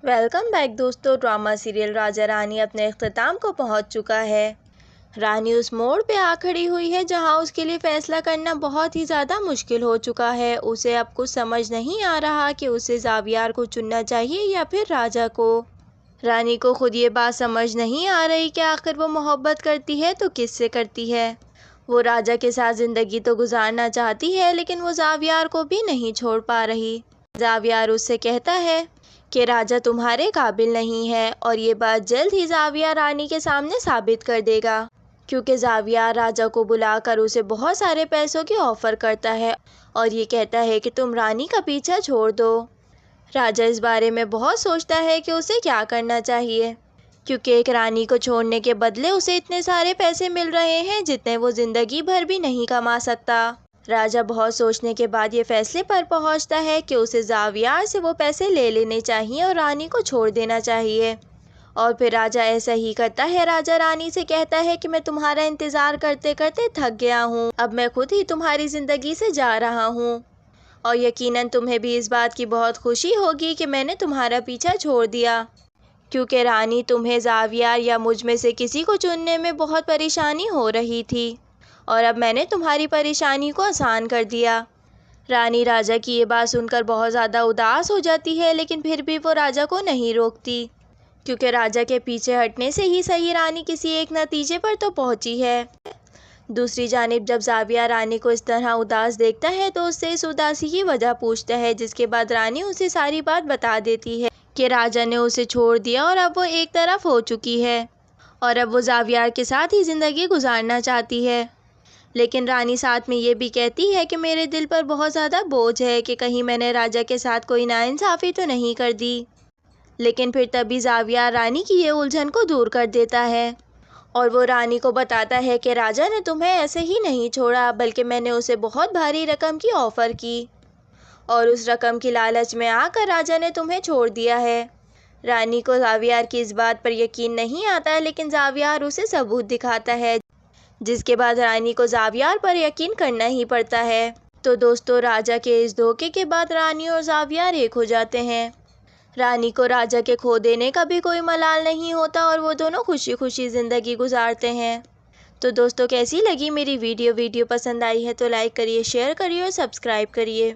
Welcome back दोस्तों। Drama serial Raja Rani अपने अख्ताम को पहुंच चुका है। रानी उस मोड़ पे आ खड़ी हुई है जहां उसके लिए फ़ैसला करना बहुत ही ज़्यादा मुश्किल हो चुका है। उसे अब कुछ समझ नहीं आ रहा कि उसे ज़ावियार को चुनना चाहिए या फिर राजा को। रानी को खुद ये बात समझ नहीं आ रही कि आखिर वो मोहब्बत करती है तो किससे करती है। वो राजा के साथ ज़िंदगी तो गुजारना चाहती है, लेकिन वो ज़ावियार को भी नहीं छोड़ पा रही। ज़ावियार उससे कहता है कि राजा तुम्हारे काबिल नहीं है, और ये बात जल्द ही ज़ावियार रानी के सामने साबित कर देगा, क्योंकि ज़ावियार राजा को बुलाकर उसे बहुत सारे पैसों की ऑफ़र करता है और ये कहता है कि तुम रानी का पीछा छोड़ दो। राजा इस बारे में बहुत सोचता है कि उसे क्या करना चाहिए, क्योंकि एक रानी को छोड़ने के बदले उसे इतने सारे पैसे मिल रहे हैं जितने वो ज़िंदगी भर भी नहीं कमा सकता। राजा बहुत सोचने के बाद ये फैसले पर पहुंचता है कि उसे ज़ावियार से वो पैसे ले लेने चाहिए और रानी को छोड़ देना चाहिए। और फिर राजा ऐसा ही करता है। राजा रानी से कहता है कि मैं तुम्हारा इंतज़ार करते करते थक गया हूँ, अब मैं खुद ही तुम्हारी ज़िंदगी से जा रहा हूँ। और यकीनन तुम्हें भी इस बात की बहुत खुशी होगी कि मैंने तुम्हारा पीछा छोड़ दिया, क्योंकि रानी तुम्हें ज़ावियार या मुझ में से किसी को चुनने में बहुत परेशानी हो रही थी, और अब मैंने तुम्हारी परेशानी को आसान कर दिया। रानी राजा की ये बात सुनकर बहुत ज़्यादा उदास हो जाती है, लेकिन फिर भी वो राजा को नहीं रोकती, क्योंकि राजा के पीछे हटने से ही सही रानी किसी एक नतीजे पर तो पहुंची है। दूसरी जानिब जब ज़ावियार रानी को इस तरह उदास देखता है तो उससे इस उदासी की वजह पूछता है, जिसके बाद रानी उसे सारी बात बता देती है कि राजा ने उसे छोड़ दिया और अब वो एक तरफ हो चुकी है और अब वो ज़ावियार के साथ ही ज़िंदगी गुजारना चाहती है। लेकिन रानी साथ में ये भी कहती है कि मेरे दिल पर बहुत ज़्यादा बोझ है कि कहीं मैंने राजा के साथ कोई नाइंसाफ़ी तो नहीं कर दी। लेकिन फिर तभी ज़ावियार रानी की ये उलझन को दूर कर देता है और वो रानी को बताता है कि राजा ने तुम्हें ऐसे ही नहीं छोड़ा, बल्कि मैंने उसे बहुत भारी रकम की ऑफ़र की और उस रकम की लालच में आकर राजा ने तुम्हें छोड़ दिया है। रानी को ज़ावियार की इस बात पर यकीन नहीं आता, लेकिन ज़ावियार उसे सबूत दिखाता है, जिसके बाद रानी को ज़ावियार पर यकीन करना ही पड़ता है। तो दोस्तों, राजा के इस धोखे के बाद रानी और ज़ावियार एक हो जाते हैं। रानी को राजा के खो देने का भी कोई मलाल नहीं होता और वो दोनों खुशी खुशी ज़िंदगी गुजारते हैं। तो दोस्तों, कैसी लगी मेरी वीडियो पसंद आई है तो लाइक करिए, शेयर करिए और सब्सक्राइब करिए।